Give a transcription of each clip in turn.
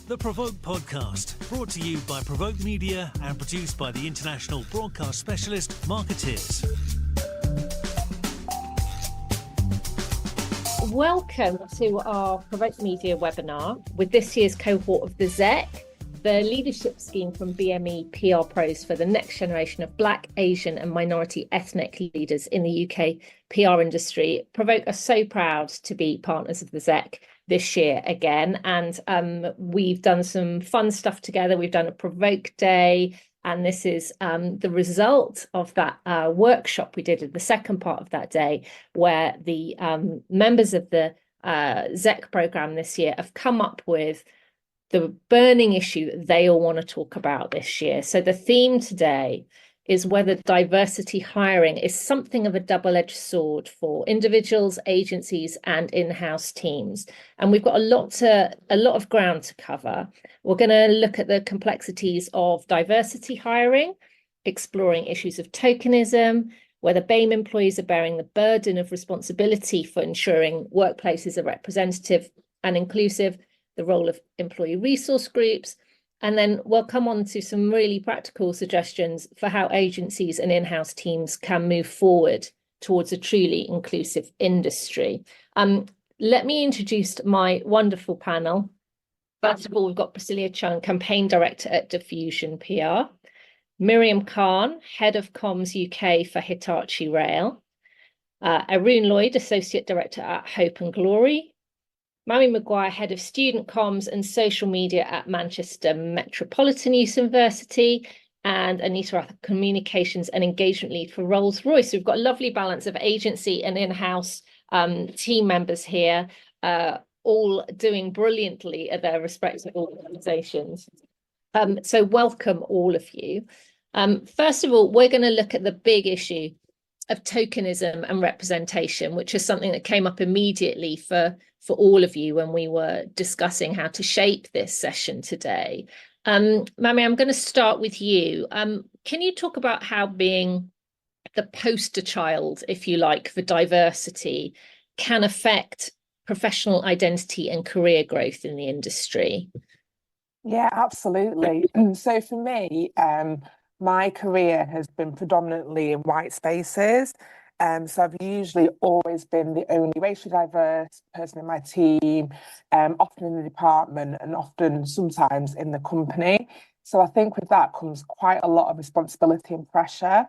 The PRovoke podcast, brought to you by PRovoke Media and produced by the international broadcast specialist Marketeers. Welcome to our PRovoke Media webinar with this year's cohort of the ZEC, the leadership scheme from BME PR Pros for the next generation of Black, Asian and minority ethnic leaders in the UK PR industry. PRovoke are so proud to be partners of the ZEC this year again, and we've done some fun stuff together. We've done a PRovoke Day, and this is the result of that workshop we did in the second part of that day, where the members of the ZEC programme this year have come up with the burning issue that they all want to talk about this year. So the theme today is whether diversity hiring is something of a double-edged sword for individuals, agencies, and in-house teams. And we've got a lot of ground to cover. We're going to look at the complexities of diversity hiring, exploring issues of tokenism, whether BAME employees are bearing the burden of responsibility for ensuring workplaces are representative and inclusive, the role of employee resource groups, and then we'll come on to some really practical suggestions for how agencies and in-house teams can move forward towards a truly inclusive industry. Let me introduce my wonderful panel. First of all, we've got Priscillia Chun, Campaign Director at Diffusion PR. Myriam Khan, Head of Comms UK for Hitachi Rail. Arun Lloyd, Associate Director at Hope and Glory. Mamie Maguire, Head of Student Comms and Social Media at Manchester Metropolitan University, and Anita Rath, Communications and Engagement Lead for Rolls-Royce. We've got a lovely balance of agency and in-house team members here, all doing brilliantly at their respective organisations. So welcome all of you. First of all, we're going to look at the big issue of tokenism and representation, which is something that came up immediately for all of you when we were discussing how to shape this session today. Mamie, I'm going to start with you. Can you talk about how being the poster child, if you like, for diversity can affect professional identity and career growth in the industry? Yeah, absolutely. So for me, my career has been predominantly in white spaces. So I've usually always been the only racially diverse person in my team, often in the department and often sometimes in the company. So I think with that comes quite a lot of responsibility and pressure.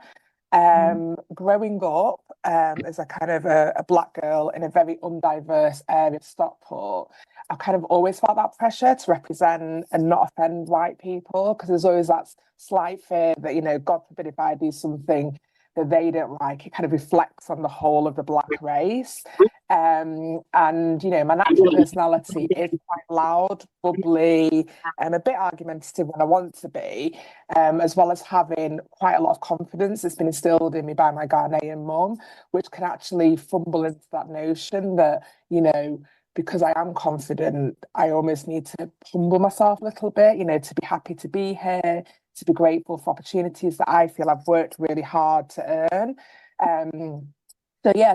Growing up as a kind of a Black girl in a very undiverse area of Stockport, I've kind of always felt that pressure to represent and not offend white people, because there's always that slight fear that, you know, God forbid if I do something that they don't like, it kind of reflects on the whole of the Black race. And, you know, my natural personality is quite loud, bubbly, a bit argumentative when I want to be, as well as having quite a lot of confidence that's been instilled in me by my Ghanaian mum, which can actually fumble into that notion that, you know, because I am confident, I almost need to humble myself a little bit, you know, to be happy to be here, to be grateful for opportunities that I feel I've worked really hard to earn.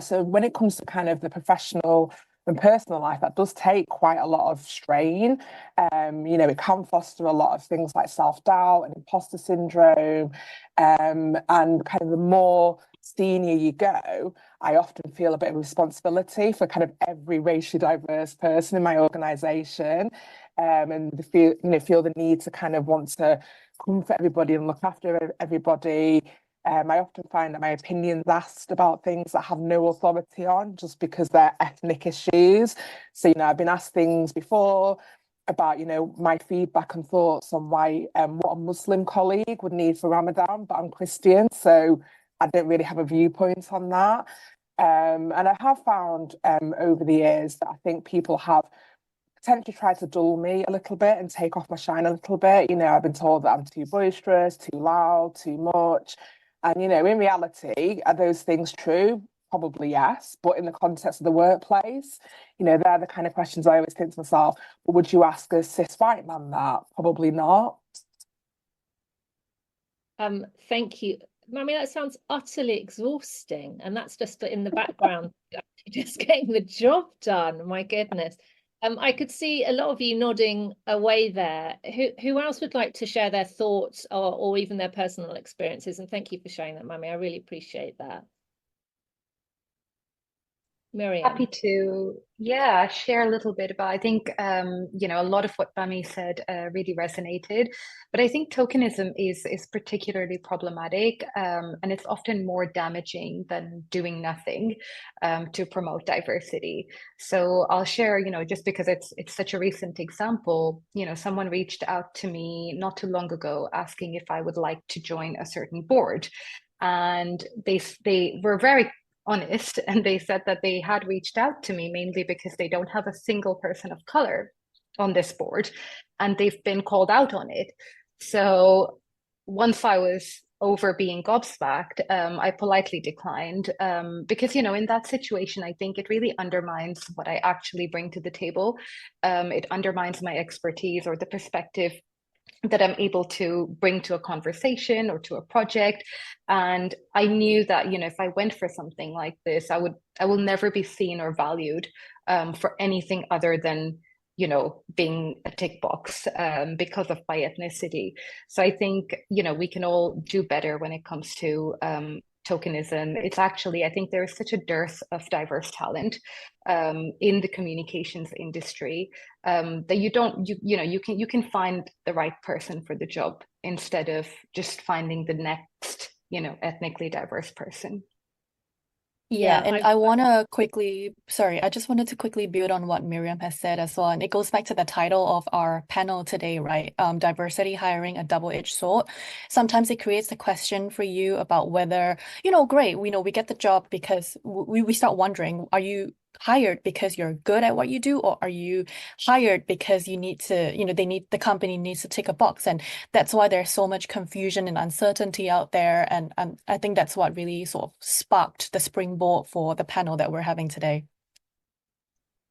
So when it comes to kind of the professional and personal life, that does take quite a lot of strain. You know, it can foster a lot of things like self-doubt and imposter syndrome. And kind of the more senior you go, I often feel a bit of responsibility for kind of every racially diverse person in my organisation, and feel the need to kind of want to comfort everybody and look after everybody. I often find that my opinions asked about things that I have no authority on just because they're ethnic issues. So, you know, I've been asked things before about, you know, my feedback and thoughts on why what a Muslim colleague would need for Ramadan, but I'm Christian, so I don't really have a viewpoint on that. And I have found over the years that I think people have potentially tried to dull me a little bit and take off my shine a little bit. You know, I've been told that I'm too boisterous, too loud, too much. And, you know, in reality, are those things true? Probably yes. But in the context of the workplace, you know, they're the kind of questions I always think to myself, well, would you ask a cis white man that? Probably not. Thank you. I mean, that sounds utterly exhausting. And that's just in the background, just getting the job done. My goodness. I could see a lot of you nodding away there. Who else would like to share their thoughts or even their personal experiences? And thank you for sharing that, Mummy. I really appreciate that. Myriam. Happy to, yeah, share a little bit about, I think, you know, a lot of what Bami said really resonated, but I think tokenism is particularly problematic, and it's often more damaging than doing nothing to promote diversity. So I'll share, you know, just because it's such a recent example, you know, someone reached out to me not too long ago asking if I would like to join a certain board. And they were very honest, and they said that they had reached out to me mainly because they don't have a single person of color on this board, and they've been called out on it. So once I was over being gobsmacked, I politely declined, because, you know, in that situation, I think it really undermines what I actually bring to the table. It undermines my expertise or the perspective that I'm able to bring to a conversation or to a project. And I knew that, you know, if I went for something like this, I will never be seen or valued for anything other than, you know, being a tick box because of my ethnicity. So I think, you know, we can all do better when it comes to tokenism. It's actually, I think there is such a dearth of diverse talent in the communications industry that you can find the right person for the job instead of just finding the next, you know, ethnically diverse person. Yeah, and I want to quickly, sorry, I just wanted to quickly build on what Myriam has said as well. And it goes back to the title of our panel today, right? Diversity hiring, a double-edged sword. Sometimes it creates a question for you about whether, you know, great, we know we get the job because we start wondering, are you hired because you're good at what you do, or are you hired because you need to, you know, the company needs to tick a box? And that's why there's so much confusion and uncertainty out there. And I think that's what really sort of sparked the springboard for the panel that we're having today.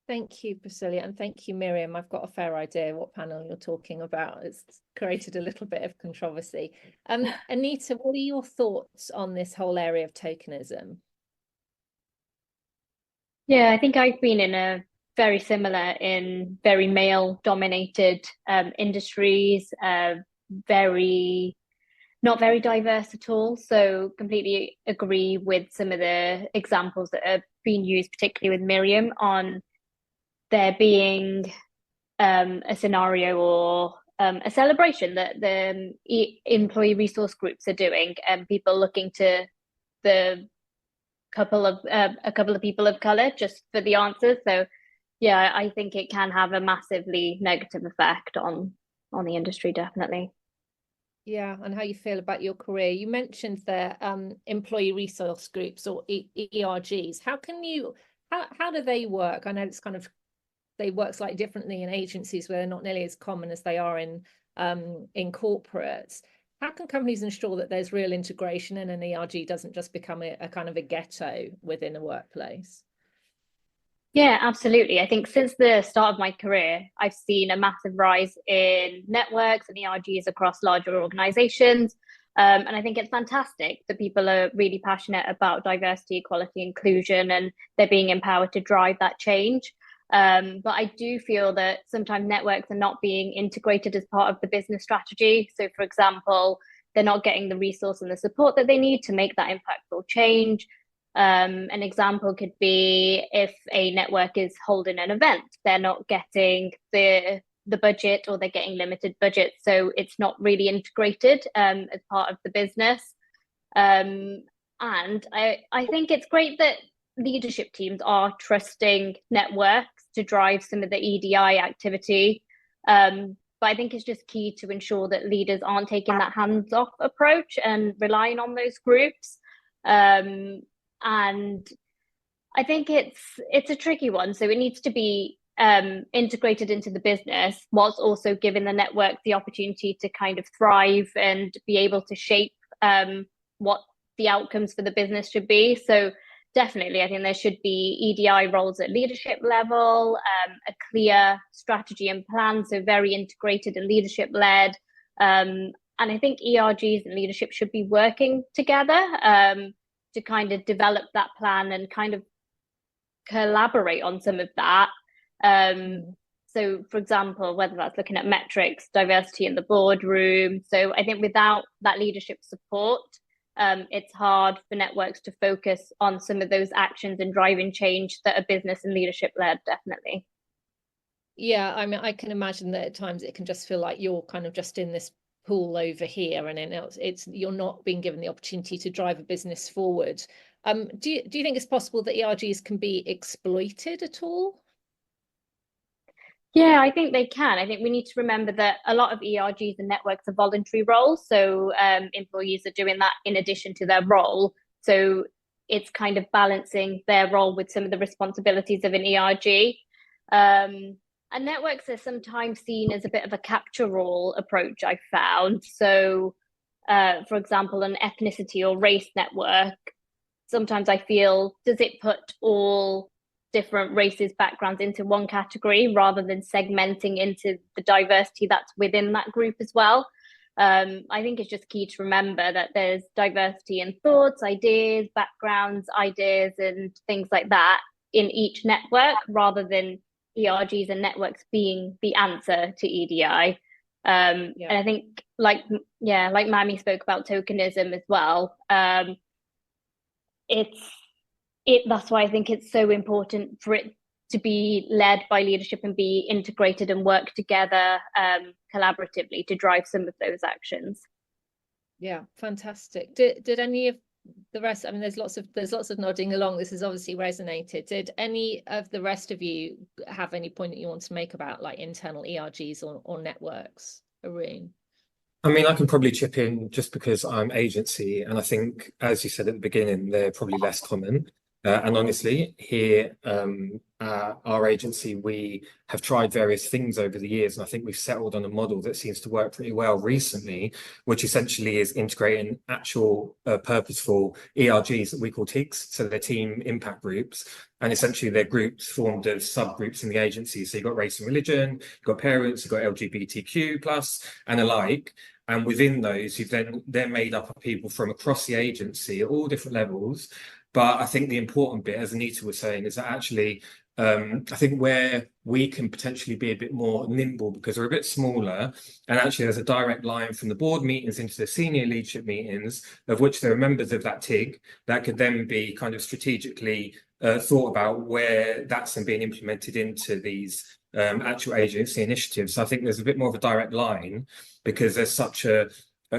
Thank you, Priscillia, and thank you, Myriam. I've got a fair idea what panel you're talking about. It's created a little bit of controversy. Anita, what are your thoughts on this whole area of tokenism? Yeah, I think I've been in a very similar in very male-dominated industries, not very diverse at all. So completely agree with some of the examples that have been used, particularly with Myriam, on there being a scenario or a celebration that the employee resource groups are doing, and people looking to a couple of people of color just for the answers. So yeah, I think it can have a massively negative effect on the industry, definitely. Yeah, and how you feel about your career. You mentioned the employee resource groups, or ERGs. How do they work? I know it's kind of, they work slightly differently in agencies where they're not nearly as common as they are in corporates. How can companies ensure that there's real integration and an ERG doesn't just become a kind of a ghetto within a workplace? Yeah, absolutely. I think since the start of my career, I've seen a massive rise in networks and ERGs across larger organizations. And I think it's fantastic that people are really passionate about diversity, equality, inclusion, and they're being empowered to drive that change. But I do feel that sometimes networks are not being integrated as part of the business strategy. So, for example, they're not getting the resource and the support that they need to make that impactful change. An example could be if a network is holding an event, they're not getting the budget, or they're getting limited budget. So it's not really integrated as part of the business. And I think it's great that leadership teams are trusting networks to drive some of the EDI activity. But I think it's just key to ensure that leaders aren't taking that hands-off approach and relying on those groups. And I think it's a tricky one. So it needs to be integrated into the business, whilst also giving the network the opportunity to kind of thrive and be able to shape what the outcomes for the business should be. So definitely, I think there should be EDI roles at leadership level, a clear strategy and plan, so very integrated and leadership led. And I think ERGs and leadership should be working together to kind of develop that plan and kind of collaborate on some of that. So, for example, whether that's looking at metrics, diversity in the boardroom. So I think without that leadership support, it's hard for networks to focus on some of those actions and driving change that are business and leadership led, definitely. Yeah, I mean, I can imagine that at times it can just feel like you're kind of just in this pool over here, and then it's you're not being given the opportunity to drive a business forward. Do you think it's possible that ERGs can be exploited at all? Yeah, I think they can. I think we need to remember that a lot of ERGs and networks are voluntary roles. So employees are doing that in addition to their role. So it's kind of balancing their role with some of the responsibilities of an ERG. And networks are sometimes seen as a bit of a capture role approach, I've found. So, for example, an ethnicity or race network, sometimes I feel, does it put all different races, backgrounds into one category rather than segmenting into the diversity that's within that group as well? I think it's just key to remember that there's diversity in thoughts, ideas, backgrounds, ideas, and things like that in each network, rather than ERGs and networks being the answer to EDI. And I think, like Mamie spoke about tokenism as well. That's why I think it's so important for it to be led by leadership and be integrated and work together collaboratively to drive some of those actions. Yeah, fantastic. Did any of the rest, I mean, there's lots of nodding along, this has obviously resonated. Did any of the rest of you have any point that you want to make about like internal ERGs or networks? Arun? I mean, I can probably chip in just because I'm agency, and I think, as you said at the beginning, they're probably less common. And honestly, here at our agency, we have tried various things over the years, and I think we've settled on a model that seems to work pretty well recently, which essentially is integrating actual purposeful ERGs that we call TIGs, so they're team impact groups, and essentially they're groups formed of subgroups in the agency. So you've got race and religion, you've got parents, you've got LGBTQ plus and alike. And within those, they're made up of people from across the agency at all different levels. But I think the important bit, as Anita was saying, is that actually, I think where we can potentially be a bit more nimble because we're a bit smaller, and actually there's a direct line from the board meetings into the senior leadership meetings, of which there are members of that TIG that could then be kind of strategically thought about where that's then being implemented into these actual agency initiatives. So I think there's a bit more of a direct line because there's such a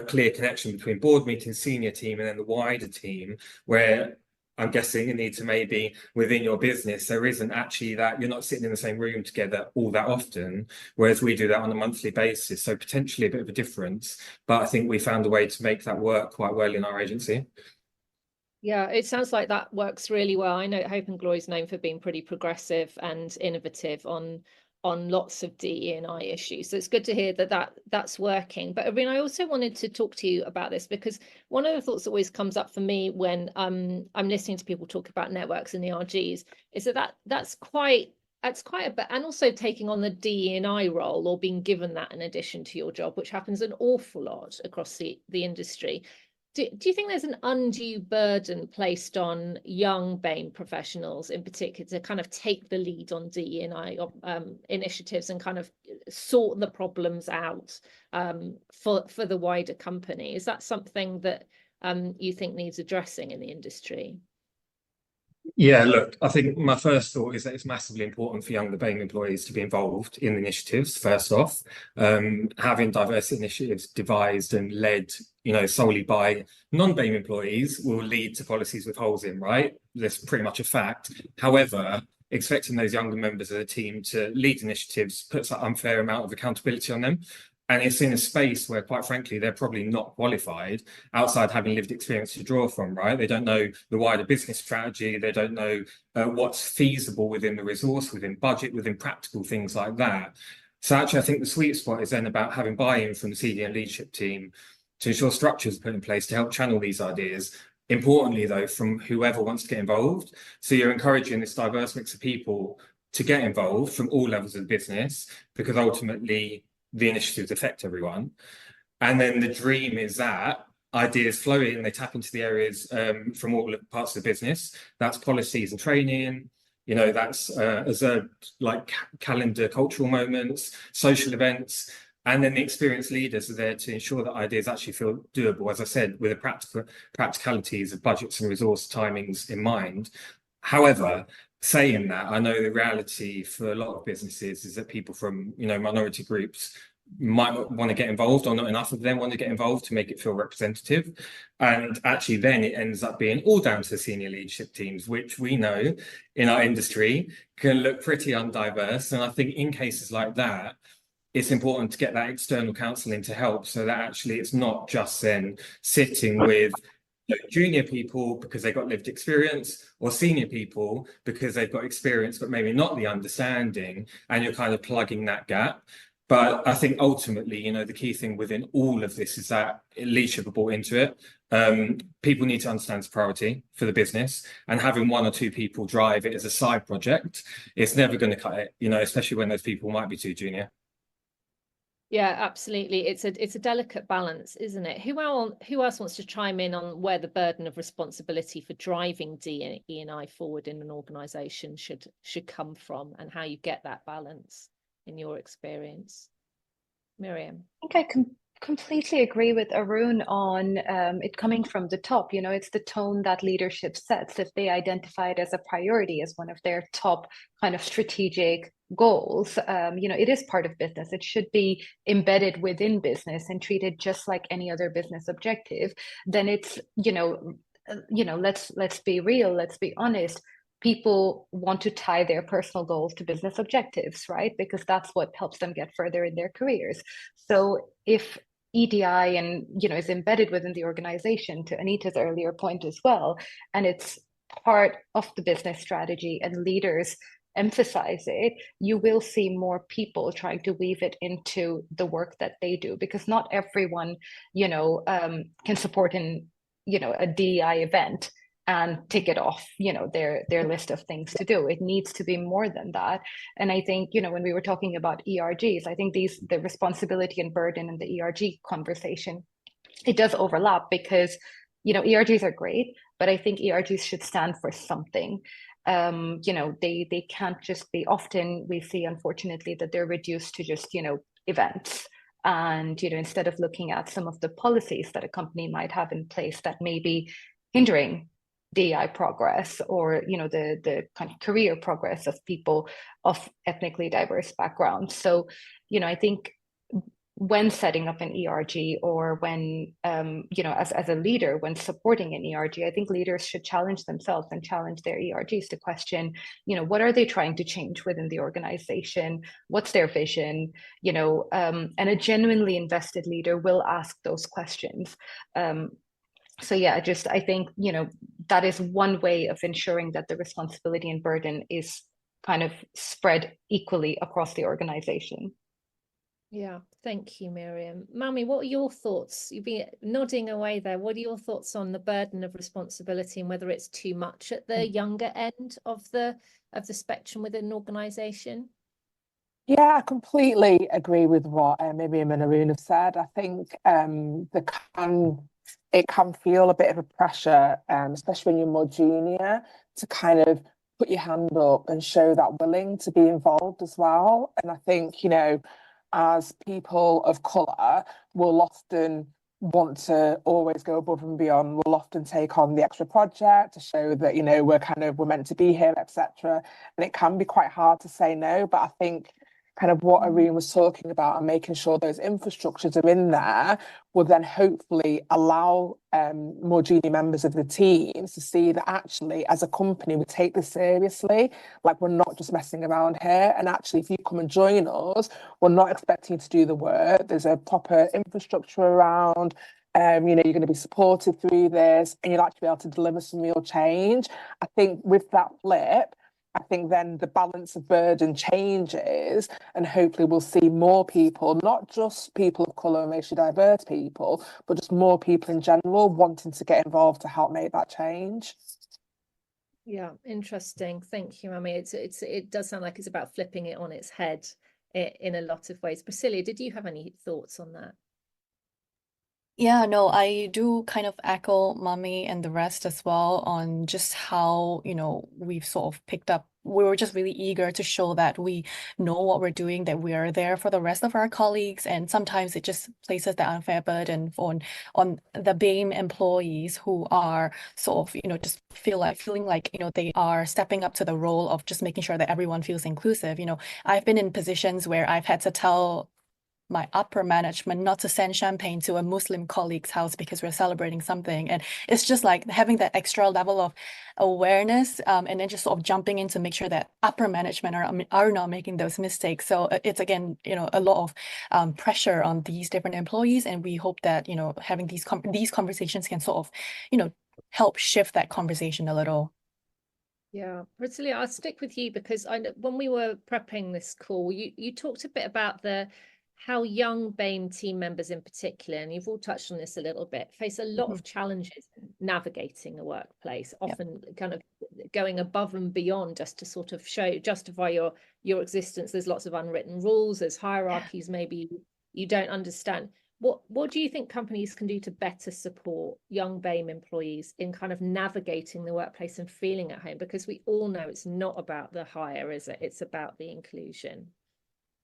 clear connection between board meeting, senior team, and then the wider team, where I'm guessing you need to maybe within your business, there isn't actually that you're not sitting in the same room together all that often, whereas we do that on a monthly basis. So potentially a bit of a difference, but I think we found a way to make that work quite well in our agency. Yeah, it sounds like that works really well. I know Hope and Glory is known for being pretty progressive and innovative on lots of DE&I issues. So it's good to hear that's working. But Arun, I also wanted to talk to you about this because one of the thoughts that always comes up for me when I'm listening to people talk about networks and ERGs is that's quite a bit, and also taking on the DE&I role or being given that in addition to your job, which happens an awful lot across the industry. Do you think there's an undue burden placed on young BAME professionals in particular to kind of take the lead on DE&I initiatives and kind of sort the problems out for the wider company? Is that something that you think needs addressing in the industry? Yeah, look, I think my first thought is that it's massively important for younger BAME employees to be involved in initiatives, first off. Having diversity initiatives devised and led, solely by non-BAME employees will lead to policies with holes in, right? That's pretty much a fact. However, expecting those younger members of the team to lead initiatives puts an unfair amount of accountability on them. And it's in a space where, quite frankly, they're probably not qualified outside having lived experience to draw from, right? They don't know the wider business strategy. They don't know what's feasible within the resource, within budget, within practical things like that. So actually, I think the sweet spot is then about having buy-in from the senior leadership team to ensure structures are put in place to help channel these ideas. Importantly, though, from whoever wants to get involved. So you're encouraging this diverse mix of people to get involved from all levels of the business, because ultimately, the initiatives affect everyone. And then the dream is that ideas flow in, they tap into the areas from all parts of the business. That's policies and training, That's like calendar cultural moments, social events, and then the experienced leaders are there to ensure that ideas actually feel doable, as I said, with the practicalities of budgets and resource timings in mind. However, saying that, I know the reality for a lot of businesses is that people from, minority groups might not want to get involved, or not enough of them want to get involved to make it feel representative. And actually then it ends up being all down to the senior leadership teams, which we know in our industry can look pretty undiverse. And I think in cases like that, it's important to get that external counsel in to help, so that actually it's not just then sitting with junior people because they've got lived experience, or senior people because they've got experience but maybe not the understanding, and you're kind of plugging that gap. But I think ultimately, the key thing within all of this is that leadership are brought into it. People need to understand it's a priority for the business, and having one or two people drive it as a side project, it's never going to cut it, especially when those people might be too junior. Yeah, absolutely. It's a delicate balance, isn't it? Who else wants to chime in on where the burden of responsibility for driving DE&I forward in an organisation should come from, and how you get that balance in your experience? Myriam? I think I can completely agree with Arun on it coming from the top. It's the tone that leadership sets. If they identify it as a priority, as one of their top kind of strategic goals, it is part of business. It should be embedded within business and treated just like any other business objective. Then it's, let's be real, let's be honest. People want to tie their personal goals to business objectives, right? Because that's what helps them get further in their careers. So if EDI and is embedded within the organization, to Anita's earlier point as well, and it's part of the business strategy, and leaders emphasize it, you will see more people trying to weave it into the work that they do, because not everyone can support in a DEI event and tick it off their list of things to do. It needs to be more than that. And I think when we were talking about ERGs, I think the responsibility and burden in the ERG conversation, it does overlap, because ERGs are great, but I think ERGs should stand for something. They can't just be, often we see unfortunately that they're reduced to just events. And instead of looking at some of the policies that a company might have in place that may be hindering DEI progress, or the kind of career progress of people of ethnically diverse backgrounds. So I think when setting up an ERG, or when as a leader, when supporting an ERG, I think leaders should challenge themselves and challenge their ERGs to question what are they trying to change within the organization, what's their vision, and a genuinely invested leader will ask those questions. So yeah, I think that is one way of ensuring that the responsibility and burden is kind of spread equally across the organization. Yeah, thank you, Myriam. Mami, what are your thoughts? You've been nodding away there. What are your thoughts on the burden of responsibility, and whether it's too much at the younger end of the spectrum within an organisation? Yeah, I completely agree with what Myriam and Arun have said. I think it can feel a bit of a pressure, especially when you're more junior, to kind of put your hand up and show that willing to be involved as well. And I think, as people of colour, we'll often want to always go above and beyond. We'll often take on the extra project to show that, we're meant to be here, etc. And it can be quite hard to say no, but I think kind of what Arun was talking about, and making sure those infrastructures are in there, will then hopefully allow more junior members of the teams to see that actually, as a company, we take this seriously. Like, we're not just messing around here. And actually, if you come and join us, we're not expecting you to do the work. There's a proper infrastructure around. You're going to be supported through this, and you'll actually be able to deliver some real change. I think with that flip, I think then the balance of burden changes, and hopefully we'll see more people, not just people of colour and racially diverse people, but just more people in general wanting to get involved to help make that change. Yeah, interesting. Thank you, Mami. It does sound like it's about flipping it on its head in a lot of ways. Priscillia, did you have any thoughts on that? Yeah, no, I do kind of echo Mami and the rest as well on just how, we've sort of picked up we were just really eager to show that we know what we're doing, that we are there for the rest of our colleagues. And sometimes it just places the unfair burden on the BAME employees who are sort of, just feeling like, they are stepping up to the role of just making sure that everyone feels inclusive. I've been in positions where I've had to tell my upper management not to send champagne to a Muslim colleague's house because we're celebrating something. And it's just like having that extra level of awareness, and then just sort of jumping in to make sure that upper management are not making those mistakes. So it's, again, a lot of pressure on these different employees. And we hope that, having these conversations can sort of, help shift that conversation a little. Yeah, Priscillia, I'll stick with you because when we were prepping this call, you talked a bit about how young BAME team members in particular, and you've all touched on this a little bit, face a lot of challenges navigating the workplace, often kind of going above and beyond just to sort of justify your existence. There's lots of unwritten rules, there's hierarchies maybe you don't understand. What do you think companies can do to better support young BAME employees in kind of navigating the workplace and feeling at home? Because we all know it's not about the hire, is it? It's about the inclusion.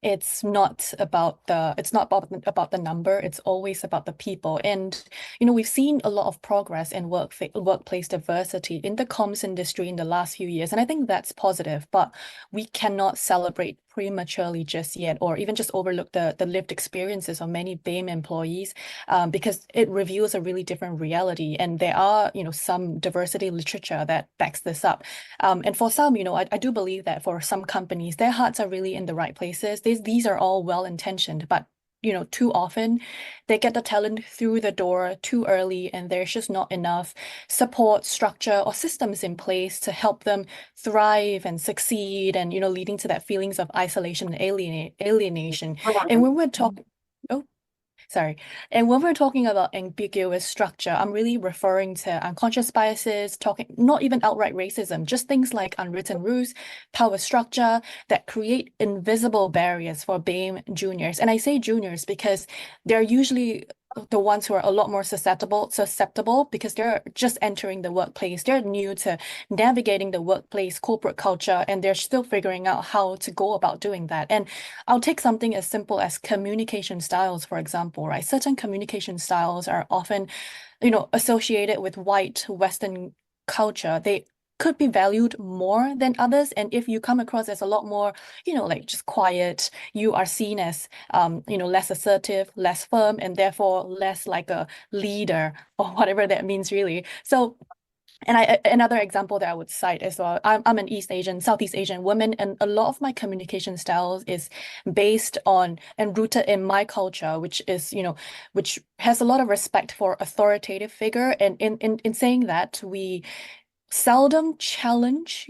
It's not about the number. It's always about the people. And we've seen a lot of progress in workplace diversity in the comms industry in the last few years, and I think that's positive. But we cannot celebrate prematurely just yet, or even just overlook the lived experiences of many BAME employees, because it reveals a really different reality. And there are some diversity literature that backs this up. And for some, I do believe that for some companies, their hearts are really in the right places. These are all well-intentioned, but too often they get the talent through the door too early, and there's just not enough support, structure, or systems in place to help them thrive and succeed, and leading to that feelings of isolation and alienation. And when we're talking and when we're talking about ambiguous structure, I'm really referring to unconscious biases, not even outright racism, just things like unwritten rules, power structure that create invisible barriers for BAME juniors. And I say juniors because they're usually the ones who are a lot more susceptible because they're just entering the workplace. They're new to navigating the workplace corporate culture, and they're still figuring out how to go about doing that. And I'll take something as simple as communication styles, for example, right? Certain communication styles are often, associated with white Western culture. They could be valued more than others. And if you come across as a lot more, like just quiet, you are seen as, less assertive, less firm, and therefore less like a leader or whatever that means really. So, and another example that I would cite as well, I'm an Southeast Asian woman, and a lot of my communication styles is based on and rooted in my culture, which is, which has a lot of respect for authoritative figure. And in saying that, we seldom challenge,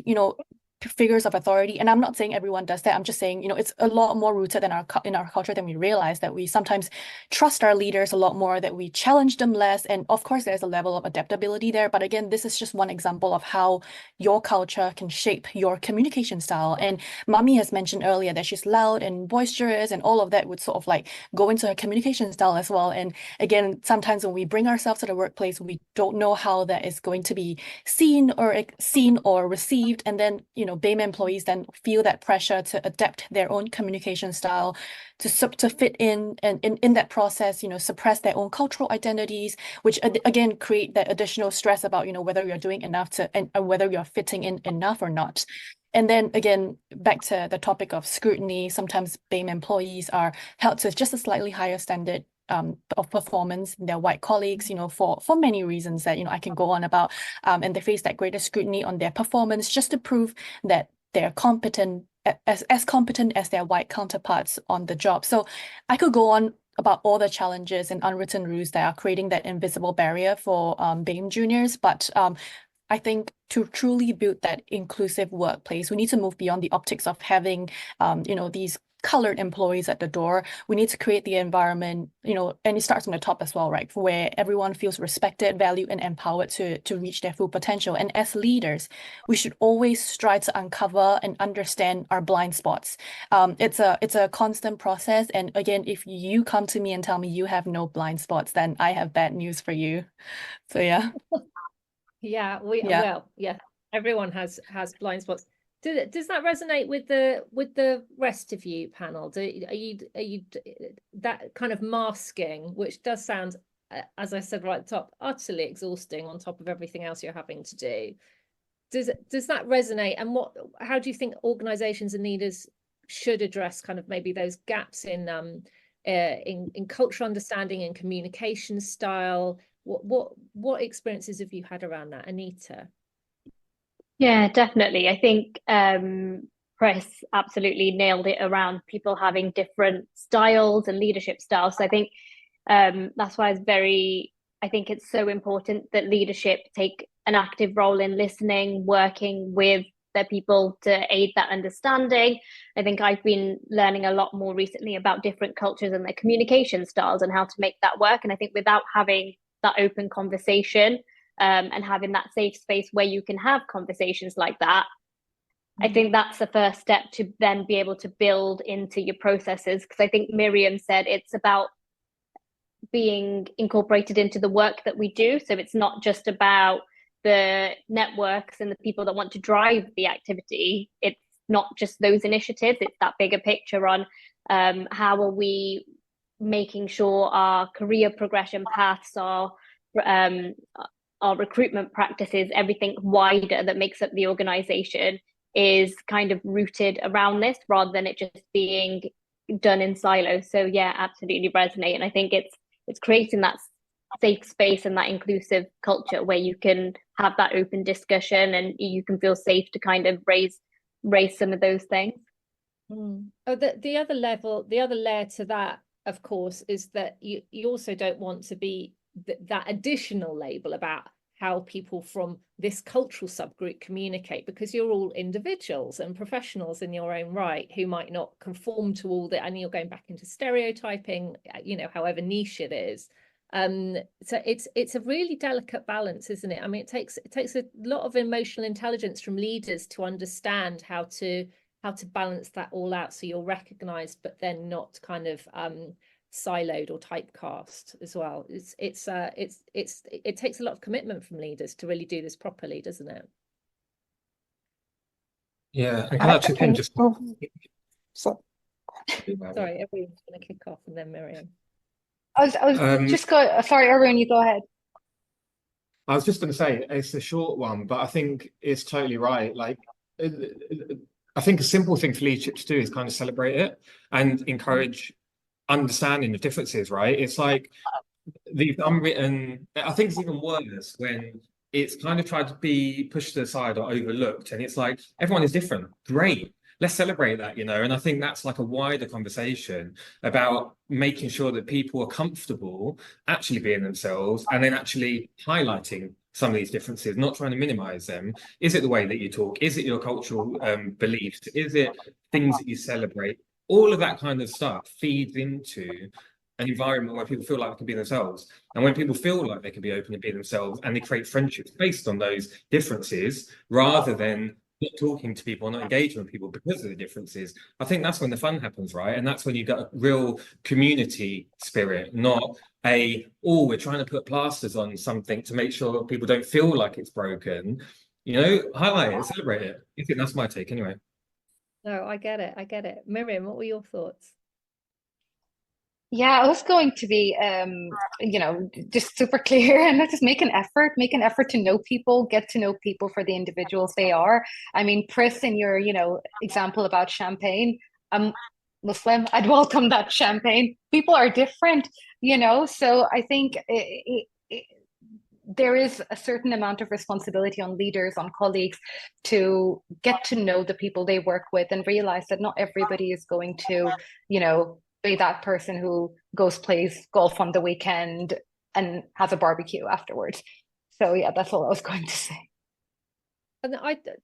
figures of authority. And I'm not saying everyone does that. I'm just saying, it's a lot more rooted in our culture than we realize, that we sometimes trust our leaders a lot more, that we challenge them less. And of course, there's a level of adaptability there. But again, this is just one example of how your culture can shape your communication style. And Mami has mentioned earlier that she's loud and boisterous, and all of that would sort of like go into her communication style as well. And again, sometimes when we bring ourselves to the workplace, we don't know how that is going to be seen or received. And then, BAME employees then feel that pressure to adapt their own communication style to fit in, and in that process, suppress their own cultural identities, which again create that additional stress about, whether you're doing enough and whether you're fitting in enough or not. And then again, back to the topic of scrutiny, sometimes BAME employees are held to just a slightly higher standard of performance than their white colleagues, for many reasons that, I can go on about, and they face that greater scrutiny on their performance just to prove that they're competent, as competent as their white counterparts on the job. So I could go on about all the challenges and unwritten rules that are creating that invisible barrier for BAME juniors, but I think to truly build that inclusive workplace, we need to move beyond the optics of having, these colored employees at the door. We need to create the environment, and it starts from the top as well, right? Where everyone feels respected, valued, and empowered to reach their full potential. And as leaders, we should always strive to uncover and understand our blind spots. It's a constant process. And again, if you come to me and tell me you have no blind spots, then I have bad news for you. So yeah. Well, yeah, everyone has blind spots. Does that resonate with the rest of you panel? Are you that kind of masking, which does sound, as I said right at the top, utterly exhausting on top of everything else you're having to do? Does that resonate? And how do you think organizations and leaders should address kind of maybe those gaps in cultural understanding and communication style? What experiences have you had around that, Anita? Yeah, definitely. I think Chris absolutely nailed it around people having different styles and leadership styles. So I think that's why I think it's so important that leadership take an active role in listening, working with their people to aid that understanding. I think I've been learning a lot more recently about different cultures and their communication styles and how to make that work. And I think without having that open conversation, and having that safe space where you can have conversations like that, I think that's the first step to then be able to build into your processes. Because I think Myriam said it's about being incorporated into the work that we do. So it's not just about the networks and the people that want to drive the activity. It's not just those initiatives, it's that bigger picture on how are we making sure our career progression paths, our recruitment practices, everything wider that makes up the organization is kind of rooted around this rather than it just being done in silos. So yeah, absolutely resonate. And I think it's creating that safe space and that inclusive culture where you can have that open discussion and you can feel safe to kind of raise some of those things. Oh, the other layer to that, of course, is that you also don't want to be that additional label about how people from this cultural subgroup communicate, because you're all individuals and professionals in your own right who might not conform to all that, and you're going back into stereotyping, however niche it is. So it's a really delicate balance, isn't it? I mean, it takes a lot of emotional intelligence from leaders to understand how to balance that all out so you're recognized but then not kind of siloed or typecast as well. It takes a lot of commitment from leaders to really do this properly, doesn't it? Yeah, and can I chip in just? Sorry, everyone's going to kick off, and then Myriam. I was just sorry, Arun, you go ahead. I was just going to say it's a short one, but I think it's totally right. Like, I think a simple thing for leadership to do is kind of celebrate it and encourage understanding of differences, right? It's like the unwritten, I think it's even worse when it's kind of tried to be pushed to the side or overlooked, and it's like everyone is different. Great, let's celebrate that, and I think that's like a wider conversation about making sure that people are comfortable actually being themselves and then actually highlighting some of these differences, not trying to minimize them. Is it the way that you talk? Is it your cultural beliefs? Is it things that you celebrate? All of that kind of stuff feeds into an environment where people feel like they can be themselves. And when people feel like they can be open and be themselves, and they create friendships based on those differences, rather than not talking to people, not engaging with people because of the differences, I think that's when the fun happens, right? And that's when you get a real community spirit, not we're trying to put plasters on something to make sure people don't feel like it's broken. Highlight it, celebrate it. I think that's my take anyway. No, I get it. Myriam, what were your thoughts? Yeah, I was going to be, just super clear and just make an effort to know people, get to know people for the individuals they are. I mean, Pris, in your, example about champagne, I'm Muslim, I'd welcome that champagne. People are different, so I think there is a certain amount of responsibility on leaders, on colleagues, to get to know the people they work with and realize that not everybody is going to, be that person who plays golf on the weekend and has a barbecue afterwards. So yeah, that's all I was going to say. And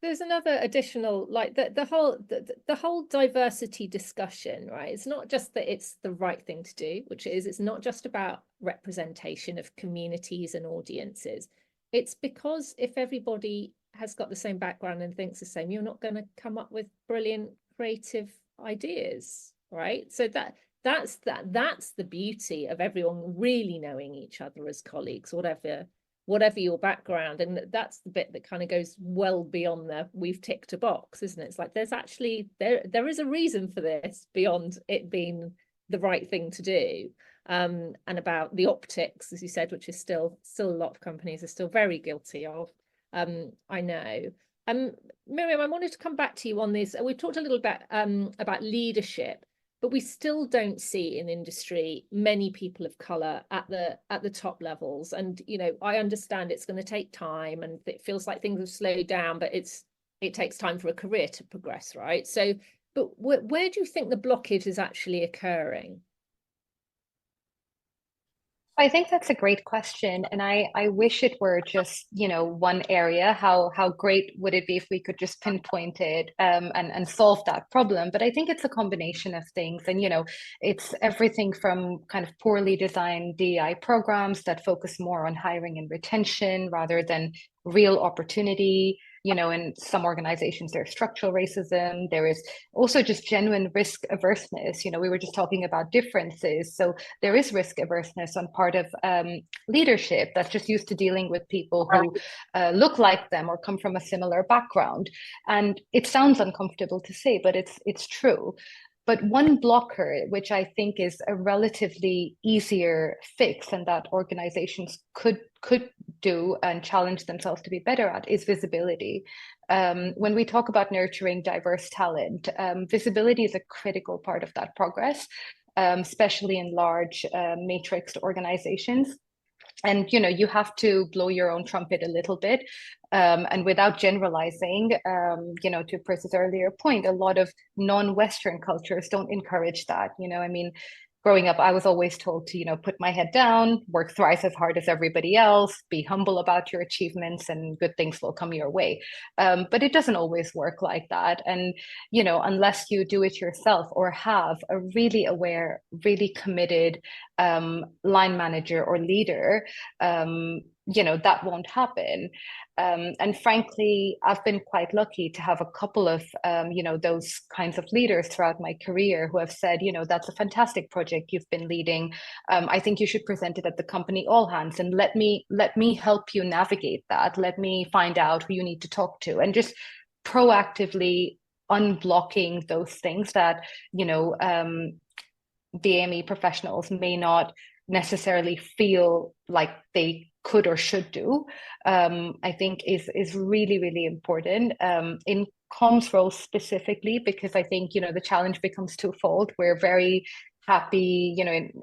there's another additional, like the whole diversity discussion, right? It's not just that it's the right thing to do, which it's not just about representation of communities and audiences. It's because if everybody has got the same background and thinks the same, you're not going to come up with brilliant creative ideas, right? So that's the beauty of everyone really knowing each other as colleagues, whatever whatever your background. And that's the bit that kind of goes well beyond the we've ticked a box, isn't it? It's like there's actually there is a reason for this beyond it being the right thing to do. And about the optics, as you said, which is still a lot of companies are still very guilty of. I know. Myriam, I wanted to come back to you on this. We've talked a little bit about leadership, but we still don't see in industry many people of colour at the top levels. And I understand it's going to take time, and it feels like things have slowed down, but it takes time for a career to progress, right? So, but where do you think the blockage is actually occurring? I think that's a great question. And I wish it were just, one area. How great would it be if we could just pinpoint it and solve that problem? But I think it's a combination of things. And, it's everything from kind of poorly designed DEI programs that focus more on hiring and retention rather than real opportunity. In some organizations, there's structural racism. There is also just genuine risk averseness. We were just talking about differences. So there is risk averseness on part of leadership that's just used to dealing with people who look like them or come from a similar background. And it sounds uncomfortable to say, but it's true. But one blocker, which I think is a relatively easier fix and that organizations could do and challenge themselves to be better at, is visibility. When we talk about nurturing diverse talent, visibility is a critical part of that progress, especially in large matrixed organizations. And you have to blow your own trumpet a little bit, and without generalizing, to Pris's earlier point, a lot of non-Western cultures don't encourage that. Growing up, I was always told to, put my head down, work thrice as hard as everybody else, be humble about your achievements, and good things will come your way. But it doesn't always work like that. And, unless you do it yourself or have a really aware, really committed line manager or leader, that won't happen. And frankly, I've been quite lucky to have a couple of, those kinds of leaders throughout my career who have said, that's a fantastic project you've been leading. I think you should present it at the company all hands, and let me help you navigate that. Let me find out who you need to talk to, and just proactively unblocking those things that, DME professionals may not necessarily feel like they could or should do, I think is really, really important in comms roles specifically, because I think, the challenge becomes twofold. We're very happy,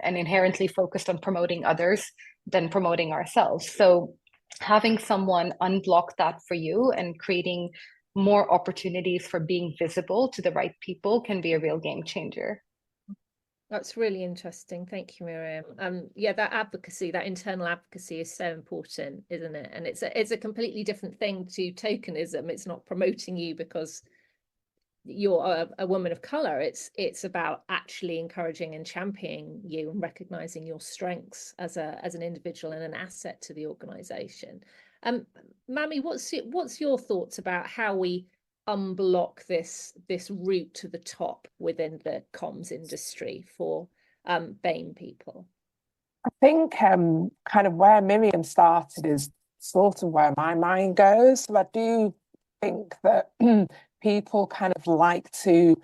and inherently focused on promoting others than promoting ourselves. So having someone unblock that for you and creating more opportunities for being visible to the right people can be a real game changer. That's really interesting. Thank you, Myriam. Yeah, that advocacy, that internal advocacy is so important, isn't it? And it's a completely different thing to tokenism. It's not promoting you because you're a woman of color. It's about actually encouraging and championing you and recognizing your strengths as an individual and an asset to the organization. Mami, what's your thoughts about how we unblock this route to the top within the comms industry for BAME people? I think kind of where Myriam started is sort of where my mind goes. So I do think that people kind of like to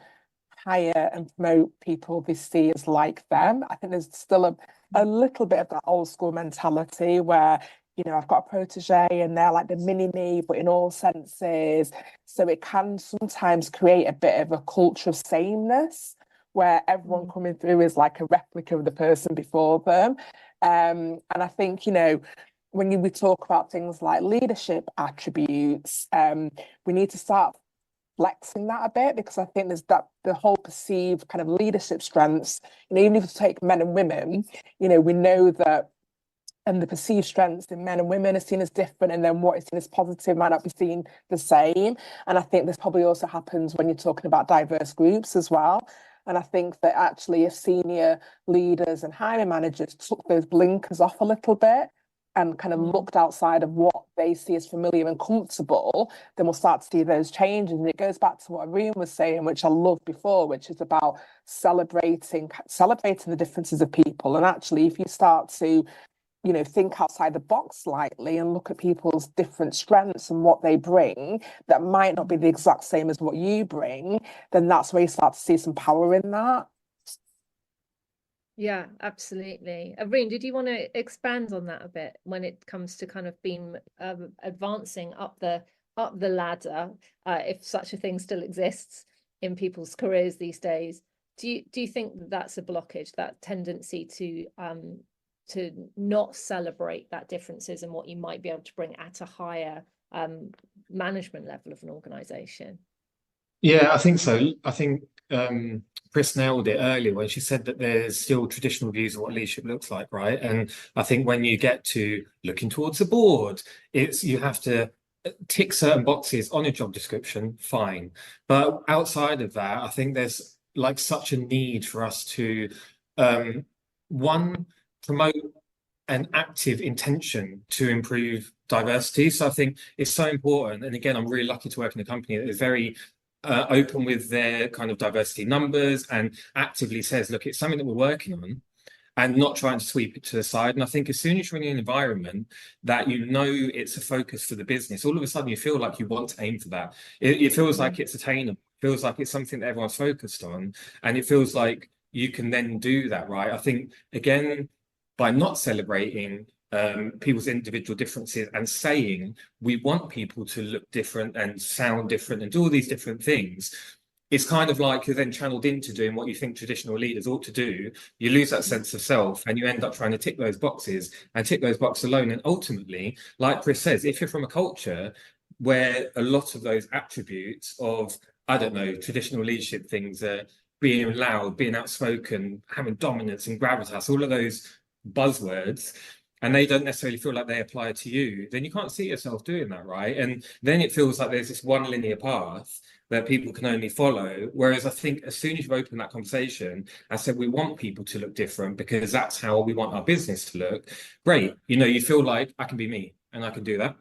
hire and promote people they see as like them. I think there's still a little bit of that old school mentality where I've got a protege and they're like the mini me, but in all senses. So it can sometimes create a bit of a culture of sameness where everyone coming through is like a replica of the person before them. And I think, when we talk about things like leadership attributes, we need to start flexing that a bit, because I think there's the whole perceived kind of leadership strengths, even if you take men and women, we know that and the perceived strengths in men and women are seen as different, and then what is seen as positive might not be seen the same. And I think this probably also happens when you're talking about diverse groups as well. And I think that actually if senior leaders and hiring managers took those blinkers off a little bit and kind of looked outside of what they see as familiar and comfortable, then we'll start to see those changes. And it goes back to what Arun was saying, which I loved before, which is about celebrating the differences of people. And actually, if you start to you know, think outside the box slightly and look at people's different strengths and what they bring that might not be the exact same as what you bring, then that's where you start to see some power in that. Yeah, absolutely. Arun, did you want to expand on that a bit when it comes to kind of being advancing up the ladder, if such a thing still exists in people's careers these days? Do you think that that's a blockage, that tendency to not celebrate that differences and what you might be able to bring at a higher management level of an organization? Yeah, I think so. I think Chris nailed it earlier when she said that there's still traditional views of what leadership looks like, right? And I think when you get to looking towards the board, you have to tick certain boxes on a job description, fine. But outside of that, I think there's like such a need for us to one, promote an active intention to improve diversity. So I think it's so important. And again, I'm really lucky to work in a company that is very open with their kind of diversity numbers and actively says, look, it's something that we're working on, and not trying to sweep it to the side. And I think as soon as you're in an environment that you know it's a focus for the business, all of a sudden you feel like you want to aim for that. It feels like it's attainable. It feels like it's something that everyone's focused on. And it feels like you can then do that, right? I think, again, by not celebrating people's individual differences and saying we want people to look different and sound different and do all these different things, it's kind of like you're then channeled into doing what you think traditional leaders ought to do. You lose that sense of self and you end up trying to tick those boxes and tick those boxes alone. And ultimately, like Chris says, if you're from a culture where a lot of those attributes of, I don't know, traditional leadership things are being loud, being outspoken, having dominance and gravitas, all of those buzzwords, and they don't necessarily feel like they apply to you, then you can't see yourself doing that, right? And then it feels like there's this one linear path that people can only follow. Whereas I think as soon as you've opened that conversation and said we want people to look different because that's how we want our business to look, great. You know, you feel like I can be me and I can do that.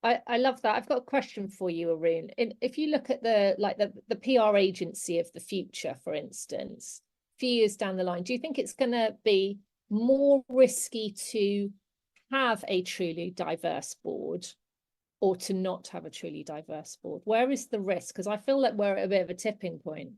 I love that. I've got a question for you, Arun. If you look at the PR agency of the future, for instance, a few years down the line, do you think it's going to be more risky to have a truly diverse board or to not have a truly diverse board? Where is the risk? Because I feel like we're at a bit of a tipping point.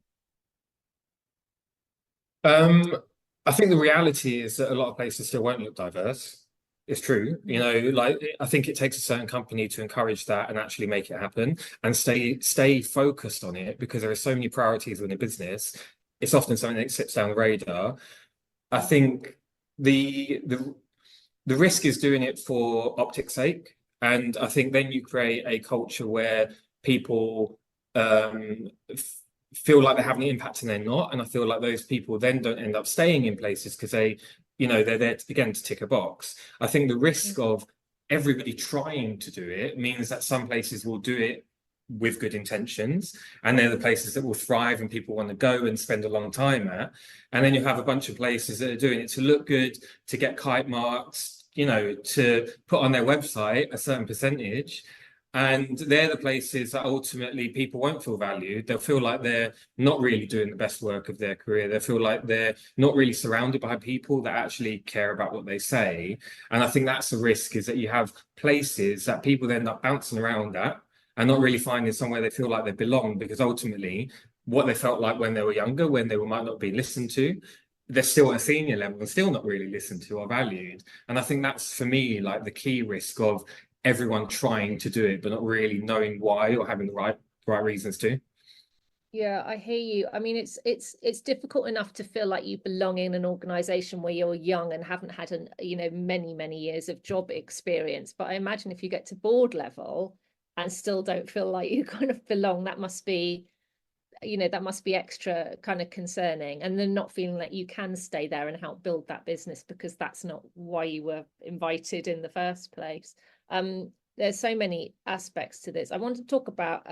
I think the reality is that a lot of places still won't look diverse. It's true, you know, like I think it takes a certain company to encourage that and actually make it happen and stay focused on it, because there are so many priorities within a business. It's often something that slips down the radar. I think the risk is doing it for optics' sake, and I think then you create a culture where people feel like they're having an impact and they're not, and I feel like those people then don't end up staying in places because they're there to begin to tick a box. I think the risk of everybody trying to do it means that some places will do it with good intentions, and they're the places that will thrive and people want to go and spend a long time at. And then you have a bunch of places that are doing it to look good, to get kite marks, to put on their website a certain percentage. And they're the places that ultimately people won't feel valued. They'll feel like they're not really doing the best work of their career. They'll feel like they're not really surrounded by people that actually care about what they say. And I think that's the risk, is that you have places that people end up bouncing around at and not really finding somewhere they feel like they belong, because ultimately what they felt like when they were younger, when they might not be listened to, they're still at a senior level and still not really listened to or valued. And I think that's, for me, like the key risk of everyone trying to do it but not really knowing why or having the right reasons to. Yeah, I hear you. I mean, it's difficult enough to feel like you belong in an organization where you're young and haven't had many years of job experience. But I imagine if you get to board level and still don't feel like you kind of belong, that must be extra kind of concerning. And then not feeling like you can stay there and help build that business because that's not why you were invited in the first place. There's so many aspects to this. I want to talk about,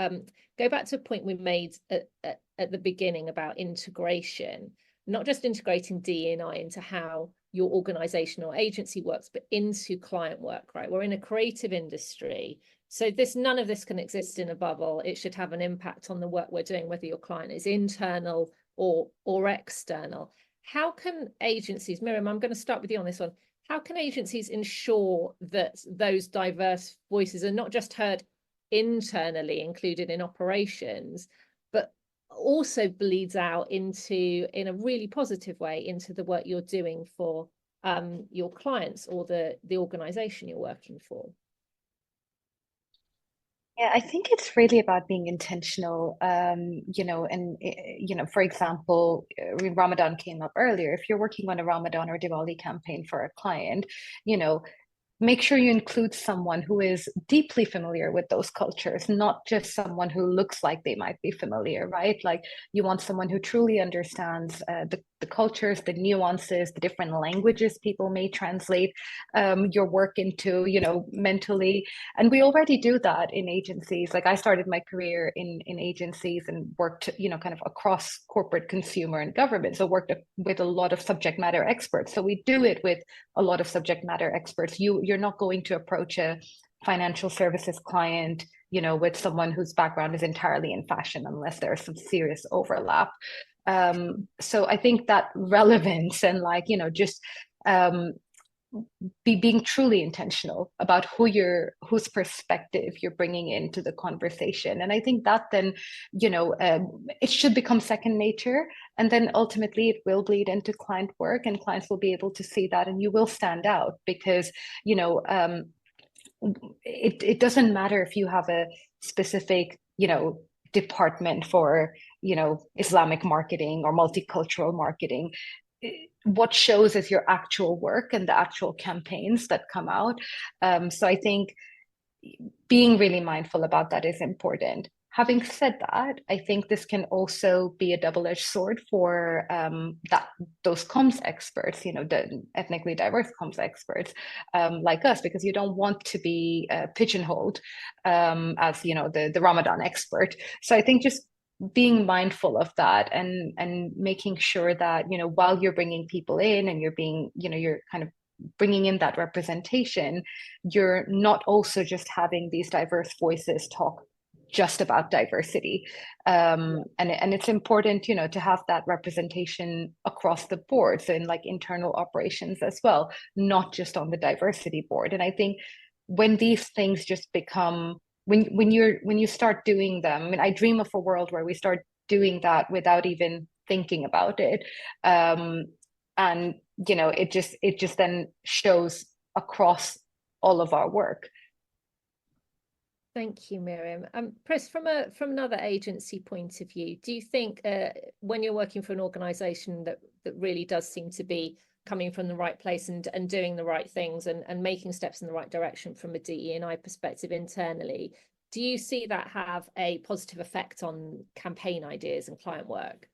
go back to a point we made at the beginning about integration, not just integrating D&I into how your organization or agency works, but into client work, right? We're in a creative industry. So none of this can exist in a bubble. It should have an impact on the work we're doing, whether your client is internal or external. How can agencies, Myriam, I'm going to start with you on this one. how can agencies ensure that those diverse voices are not just heard internally, included in operations, but also bleeds out into, in a really positive way, into the work you're doing for your clients or the organization you're working for? Yeah, I think it's really about being intentional, you know, and, you know, for example, Ramadan came up earlier. If you're working on a Ramadan or Diwali campaign for a client, you know, make sure you include someone who is deeply familiar with those cultures, not just someone who looks like they might be familiar, right? Like you want someone who truly understands the cultures, the nuances, the different languages people may translate your work into, you know, mentally. And we already do that in agencies. Like I started my career in agencies and worked, you know, kind of across corporate, consumer, and government. So worked with a lot of subject matter experts. So we do it with a lot of subject matter experts. You're not going to approach a financial services client, you know, with someone whose background is entirely in fashion unless there's some serious overlap. So I think that relevance and, like, you know, just being truly intentional about whose perspective you're bringing into the conversation. And I think that then, you know, it should become second nature, and then ultimately it will bleed into client work, and clients will be able to see that, and you will stand out because, you know, it doesn't matter if you have a specific, you know, department for, you know, Islamic marketing or multicultural marketing. What shows is your actual work and the actual campaigns that come out. So I think being really mindful about that is important. Having said that, I think this can also be a double-edged sword for those comms experts, you know, the ethnically diverse comms experts like us, because you don't want to be pigeonholed as, you know, the Ramadan expert. So I think just being mindful of that and making sure that, you know, while you're bringing people in and you're being, you know, you're kind of bringing in that representation, you're not also just having these diverse voices talk just about diversity. And it's important, you know, to have that representation across the board, so in like internal operations as well, not just on the diversity board. And I think when these things just become, when you start doing them, I mean, I dream of a world where we start doing that without even thinking about it. And, you know, it just then shows across all of our work. Thank you, Myriam. Pris, from another agency point of view, do you think when you're working for an organisation that really does seem to be coming from the right place and doing the right things and making steps in the right direction from a DE&I perspective internally, do you see that have a positive effect on campaign ideas and client work?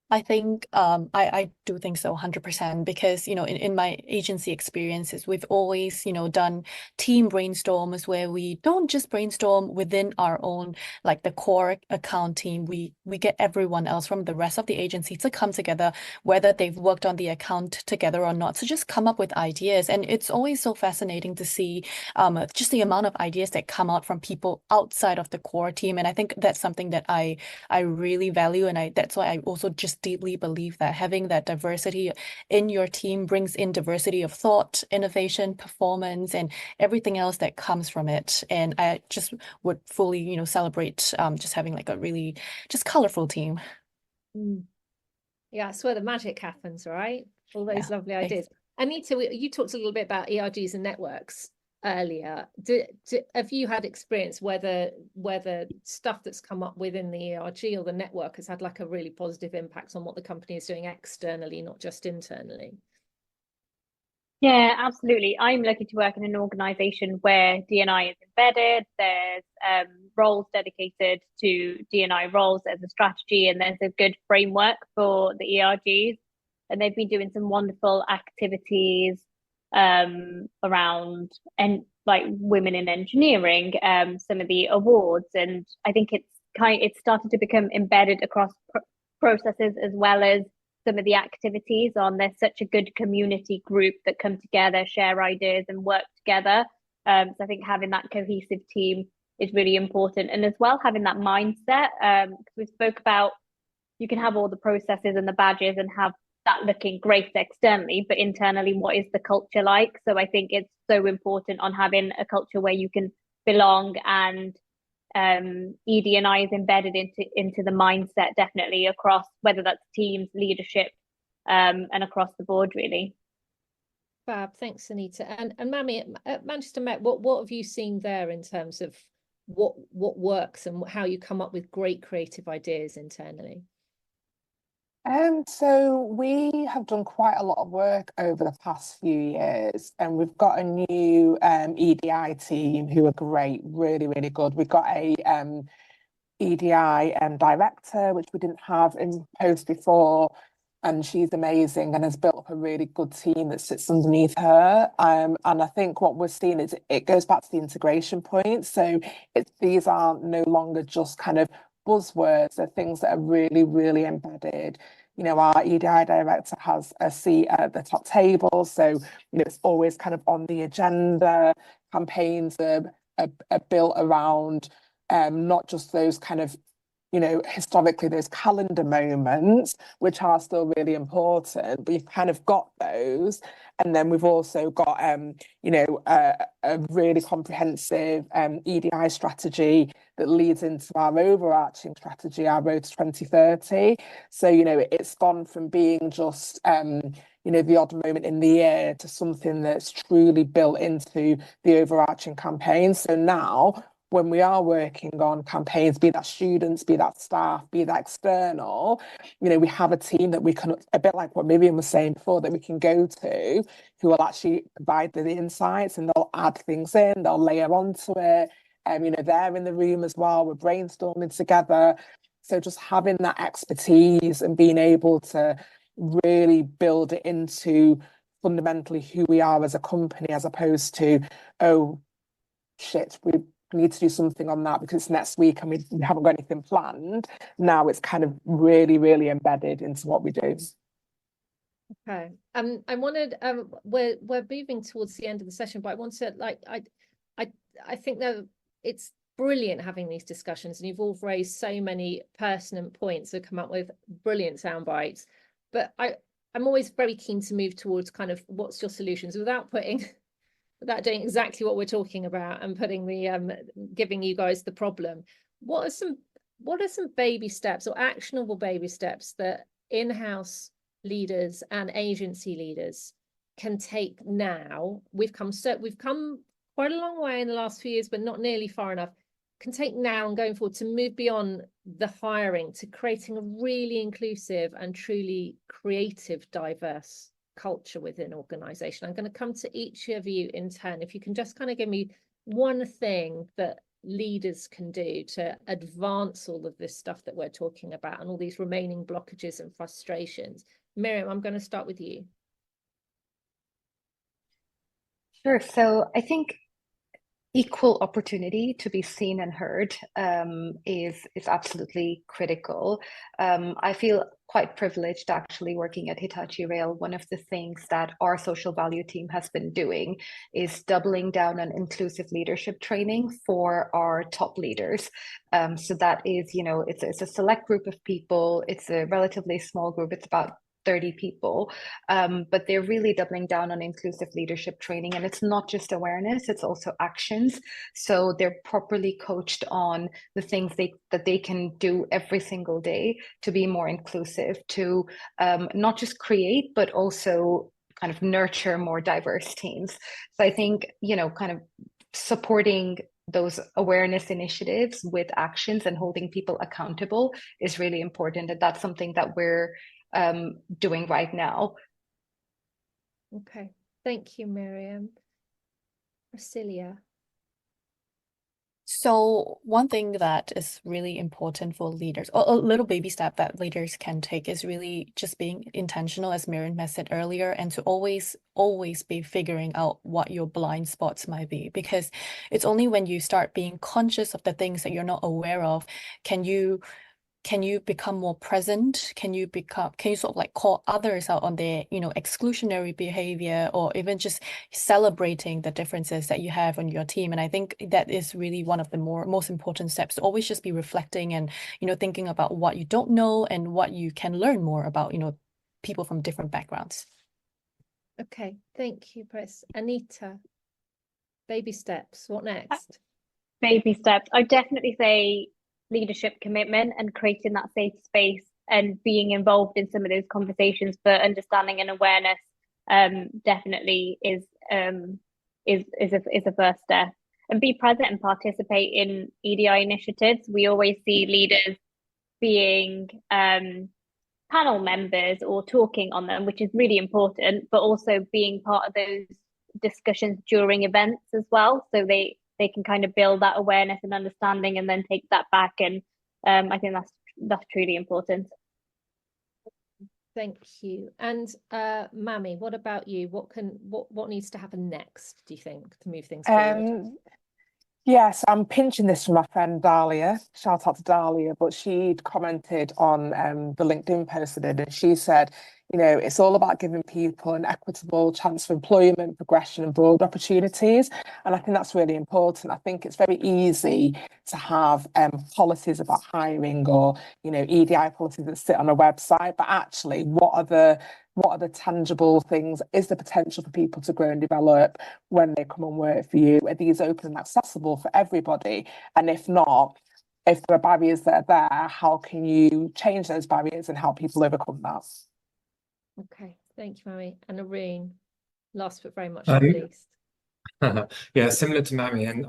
I think I do think so 100%, because, you know, in my agency experiences, we've always, you know, done team brainstorms where we don't just brainstorm within our own, like the core account team. We get everyone else from the rest of the agency to come together, whether they've worked on the account together or not, to just come up with ideas. And it's always so fascinating to see just the amount of ideas that come out from people outside of the core team. And I think that's something that I really value, and that's why I also just deeply believe that having that diversity in your team brings in diversity of thought, innovation, performance, and everything else that comes from it. And I just would fully, you know, celebrate just having like a really just colorful team. Yeah, that's where the magic happens, right? All those lovely ideas. Anita, you talked a little bit about ERGs and networks earlier. Have you had experience whether stuff that's come up within the ERG or the network has had like a really positive impact on what the company is doing externally, not just internally? Yeah, absolutely. I'm lucky to work in an organization where D&I is embedded. There's roles dedicated to D&I roles. There's a strategy and there's a good framework for the ERGs. And they've been doing some wonderful activities around and like women in engineering, some of the awards, and I think it's started to become embedded across processes as well as some of the activities there's such a good community group that come together, share ideas and work together. So I think having that cohesive team is really important, and as well having that mindset, because we spoke about you can have all the processes and the badges and have that looking great externally, but internally, what is the culture like? So I think it's so important on having a culture where you can belong, and ED&I is embedded into the mindset, definitely across whether that's teams, leadership, and across the board, really. Fab, thanks, Anita. And Mami, at Manchester Met, what have you seen there in terms of what works and how you come up with great creative ideas internally? So we have done quite a lot of work over the past few years, and we've got a new EDI team who are great, really, really good. We've got a EDI director, which we didn't have in post before, and she's amazing and has built up a really good team that sits underneath her. And I think what we're seeing is it goes back to the integration point. So these are no longer just kind of buzzwords, they're things that are really, really embedded. You know, our EDI director has a seat at the top table, so you know it's always kind of on the agenda. Campaigns are built around not just those kind of, you know, historically those calendar moments, which are still really important, but you've kind of got those. And then we've also got, you know, a really comprehensive EDI strategy that leads into our overarching strategy, our Road to 2030. So, you know, it's gone from being just, you know, the odd moment in the year to something that's truly built into the overarching campaign. So now, when we are working on campaigns, be that students, be that staff, be that external, you know, we have a team that we can, a bit like what Myriam was saying before, that we can go to, who will actually provide the insights, and they'll add things in, they'll layer onto it. You know, they're in the room as well, we're brainstorming together. So just having that expertise and being able to really build it into fundamentally who we are as a company, as opposed to, oh, shit, we need to do something on that because it's next week and we haven't got anything planned. Now it's kind of really, really embedded into what we do. Okay. I wanted we're moving towards the end of the session, but I want to I think that it's brilliant having these discussions, and you've all raised so many pertinent points that come up with brilliant sound bites. But I'm always very keen to move towards kind of what's your solutions without doing exactly what we're talking about and putting the giving you guys the problem. What are some baby steps or actionable baby steps that in-house leaders and agency leaders can take now? We've come quite a long way in the last few years, but not nearly far enough. Can take now and going forward to move beyond the hiring to creating a really inclusive and truly creative, diverse culture within organization. I'm going to come to each of you in turn. If you can just kind of give me one thing that leaders can do to advance all of this stuff that we're talking about and all these remaining blockages and frustrations. Myriam, I'm going to start with you. Sure. So I think equal opportunity to be seen and heard is absolutely critical. I feel quite privileged actually working at Hitachi Rail. One of the things that our social value team has been doing is doubling down on inclusive leadership training for our top leaders. So that is, you know, it's a select group of people. It's a relatively small group. It's about 30 people, but they're really doubling down on inclusive leadership training. And it's not just awareness, it's also actions. So they're properly coached on the things that they can do every single day to be more inclusive, to not just create, but also kind of nurture more diverse teams. So I think, you know, kind of supporting those awareness initiatives with actions and holding people accountable is really important. And that's something that we're doing right now. Okay, thank you, Myriam. Priscillia. So one thing that is really important for leaders, or a little baby step that leaders can take, is really just being intentional, as Myriam has said earlier, and to always be figuring out what your blind spots might be. Because it's only when you start being conscious of the things that you're not aware of, can you become more present? Can you sort of like call others out on their, you know, exclusionary behavior, or even just celebrating the differences that you have on your team? And I think that is really one of the most important steps, to always just be reflecting and, you know, thinking about what you don't know and what you can learn more about, you know, people from different backgrounds. Okay, thank you, Pris. Anita, baby steps. What next? Baby steps. I'd definitely say leadership commitment and creating that safe space and being involved in some of those conversations for understanding and awareness definitely is a first step. And be present and participate in EDI initiatives. We always see leaders being panel members or talking on them, which is really important, but also being part of those discussions during events as well. So they can kind of build that awareness and understanding and then take that back. And I think that's truly important. Thank you. And Mammy, what about you? What needs to happen next, do you think, to move things forward? Yes, I'm pinching this from my friend Dahlia. Shout out to Dahlia, but she'd commented on the LinkedIn post I did, and she said, you know, it's all about giving people an equitable chance for employment, progression, and broad opportunities. And I think that's really important. I think it's very easy to have policies about hiring or, you know, EDI policies that sit on a website, but actually, what are the tangible things? Is the potential for people to grow and develop when they come and work for you? Are these open and accessible for everybody? And if not, if there are barriers that are there, how can you change those barriers and help people overcome that? Okay, thank you, Mammy. And Arun, last but very much not least. Yeah, similar to Mammy, and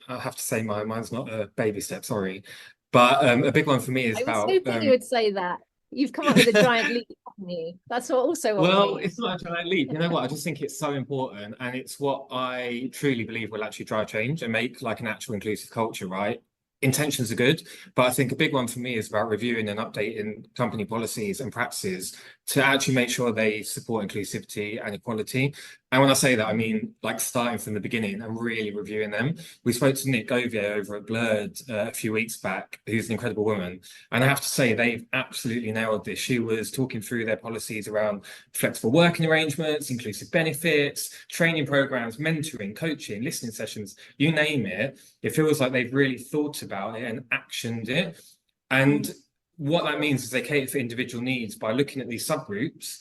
I have to say mine's not a baby step, sorry, but a big one for me is I was about. hoping you would say that. You've come up with a giant leap, haven't you? That's what Well, it's not a giant leap. You know what? I just think it's so important, and it's what I truly believe will actually drive change and make like an actual inclusive culture, right? Intentions are good, but I think a big one for me is about reviewing and updating company policies and practices to actually make sure they support inclusivity and equality. And when I say that, I mean like starting from the beginning and really reviewing them. We spoke to Nick Govier over at Blurred a few weeks back, who's an incredible woman. And I have to say, they've absolutely nailed this. She was talking through their policies around flexible working arrangements, inclusive benefits, training programs, mentoring, coaching, listening sessions, you name it. It feels like they've really thought about it and actioned it. And what that means is they cater for individual needs by looking at these subgroups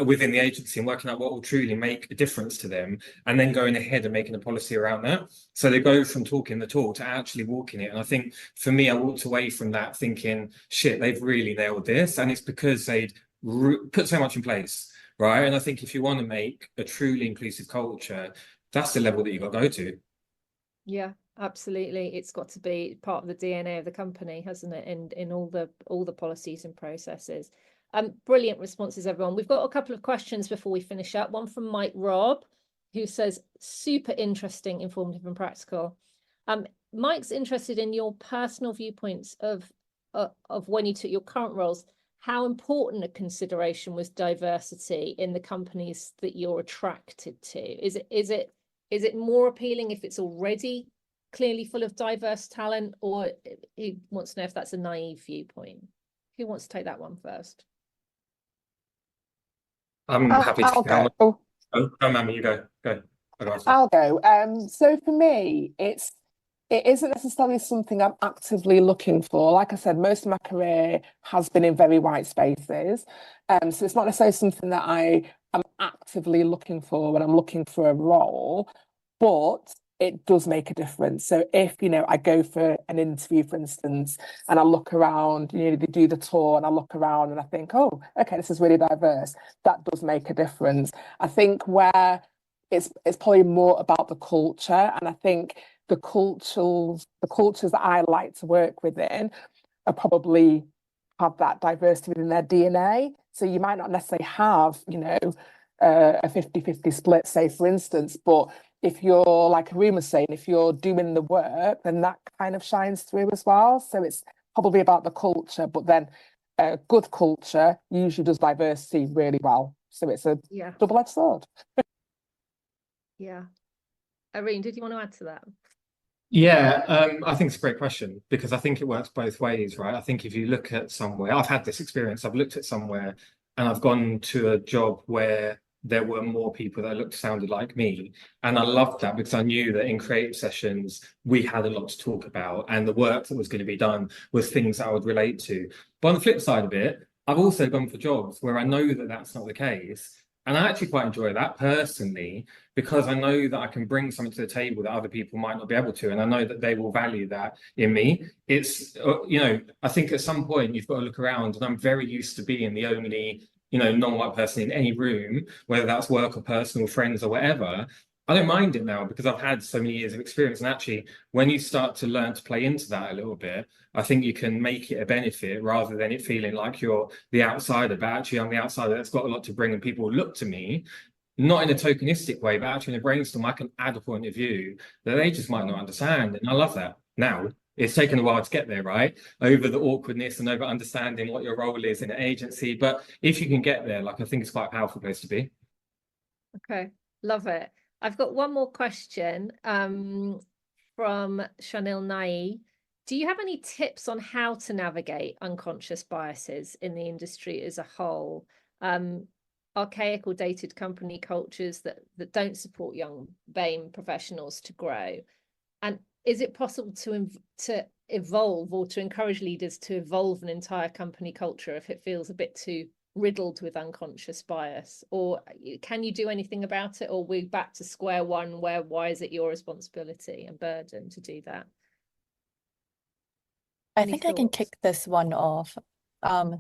within the agency and working out what will truly make a difference to them, and then going ahead and making a policy around that. So they go from talking the talk to actually walking it. And I think for me, I walked away from that thinking, shit, they've really nailed this. And it's because they'd put so much in place, right? And I think if you want to make a truly inclusive culture, that's the level that you've got to go to. Yeah, absolutely. It's got to be part of the DNA of the company, hasn't it? In all the policies and processes. Brilliant responses, everyone. We've got a couple of questions before we finish up. One from Mike Robb, who says, super interesting, informative and practical. Mike's interested in your personal viewpoints of when you took your current roles. How important a consideration was diversity in the companies that you're attracted to? Is it more appealing if it's already clearly full of diverse talent, or he wants to know if that's a naive viewpoint? Who wants to take that one first? I'm happy to go. Oh, Mammy, you go. I'll go. So for me, it isn't necessarily something I'm actively looking for. Like I said, most of my career has been in very white spaces. So it's not necessarily something that I am actively looking for when I'm looking for a role, but it does make a difference. So if, you know, I go for an interview, for instance, and I look around, you know, they do the tour and I look around and I think, oh, okay, this is really diverse. That does make a difference. I think where it's probably more about the culture, and I think the cultures that I like to work within are probably have that diversity within their DNA. So you might not necessarily have, you know, a 50-50 split, say, for instance, but if you're, like Arun was saying, if you're doing the work, then that kind of shines through as well. So it's probably about the culture, but then a good culture usually does diversity really well. So it's a double-edged sword. Yeah. Arun, did you want to add to that? Yeah, I think it's a great question, because I think it works both ways, right? I think if you look at somewhere, I've had this experience, I've looked at somewhere and I've gone to a job where there were more people that sounded like me. And I loved that, because I knew that in creative sessions, we had a lot to talk about, and the work that was going to be done was things that I would relate to. But on the flip side of it, I've also gone for jobs where I know that that's not the case. And I actually quite enjoy that personally, because I know that I can bring something to the table that other people might not be able to. And I know that they will value that in me. It's, I think at some point you've got to look around, and I'm very used to being the only, non-white person in any room, whether that's work or personal, friends or whatever. I don't mind it now because I've had so many years of experience. And actually, when you start to learn to play into that a little bit, I think you can make it a benefit rather than it feeling like you're the outsider. But actually, I'm the outsider that's got a lot to bring, and people look to me, not in a tokenistic way, but actually in a brainstorm, I can add a point of view that they just might not understand. And I love that. Now, it's taken a while to get there, right? Over the awkwardness and over understanding what your role is in an agency. But if you can get there, I think it's quite a powerful place to be. Okay, love it. I've got one more question from Shanil Nai. Do you have any tips on how to navigate unconscious biases in the industry as a whole? Archaic or dated company cultures that don't support young BAME professionals to grow? And is it possible to evolve or to encourage leaders to evolve an entire company culture if it feels a bit too riddled with unconscious bias? Or can you do anything about it, or we're back to square one where why is it your responsibility and burden to do that? I think I can kick this one off.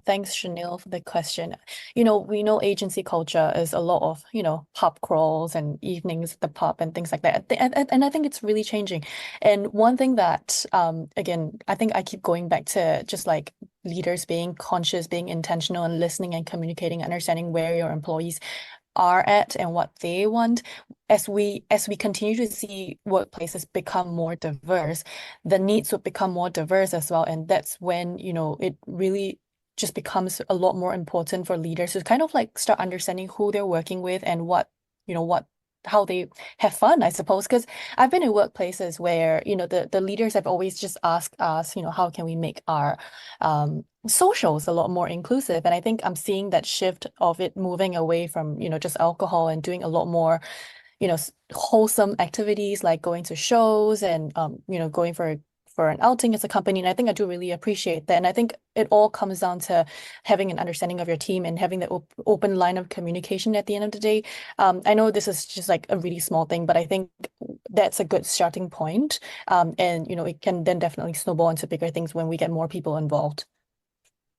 Thanks, Shanil, for the question. We know agency culture is a lot of, pub crawls and evenings at the pub and things like that. And I think it's really changing. And one thing that, again, I think I keep going back to just like leaders being conscious, being intentional and listening and communicating, understanding where your employees are at and what they want. As we continue to see workplaces become more diverse, the needs will become more diverse as well. And that's when, it really just becomes a lot more important for leaders to kind of like start understanding who they're working with and how they have fun, I suppose. Because I've been in workplaces where, the leaders have always just asked us, how can we make our socials a lot more inclusive? And I think I'm seeing that shift of it moving away from, just alcohol and doing a lot more, wholesome activities like going to shows and, going for an outing as a company. And I think I do really appreciate that. And I think it all comes down to having an understanding of your team and having the open line of communication at the end of the day. I know this is just like a really small thing, but I think that's a good starting point. And, it can then definitely snowball into bigger things when we get more people involved.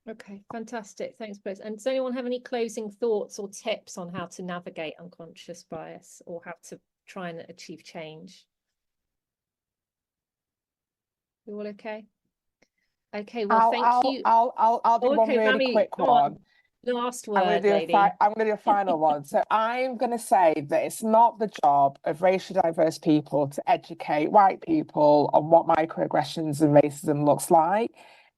Okay, fantastic. Thanks, Brice. And does anyone have any closing thoughts or tips on how to navigate unconscious bias or how to try and achieve change? You all okay? Okay, well, thank you. I'll do one really quick one. Last word, I'm going to do a final one. So I'm going to say that it's not the job of racially diverse people to educate white people on what microaggressions and racism looks like.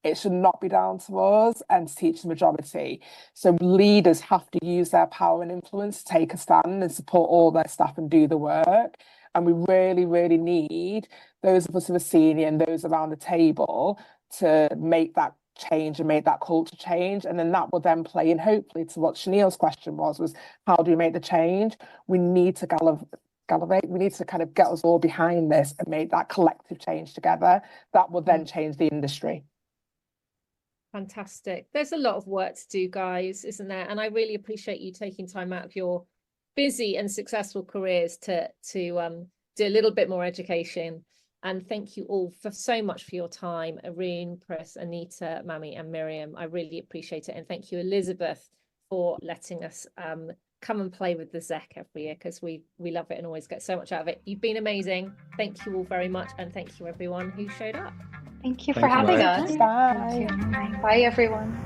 It should not be down to us and to teach the majority. So leaders have to use their power and influence to take a stand and support all their staff and do the work. And we really, really need those of us who are senior and those around the table to make that change and make that culture change. And then that will then play in, hopefully, to what Shanil's question was how do we make the change? We need to galvanize. We need to kind of get us all behind this and make that collective change together. That will then change the industry. Fantastic. There's a lot of work to do, guys, isn't there? And I really appreciate you taking time out of your busy and successful careers to do a little bit more education. And thank you all so much for your time. Arun, Pris, Anita, Mami and Myriam. I really appreciate it. And thank you, Elizabeth, for letting us come and play with the ZEC every year, because we love it and always get so much out of it. You've been amazing. Thank you all very much. And thank you everyone who showed up. Thank you for having us. Bye. Bye, everyone.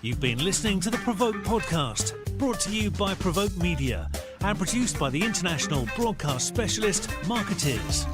You've been listening to the PRovoke podcast, brought to you by PRovoke Media and produced by the international broadcast specialist Marketeers.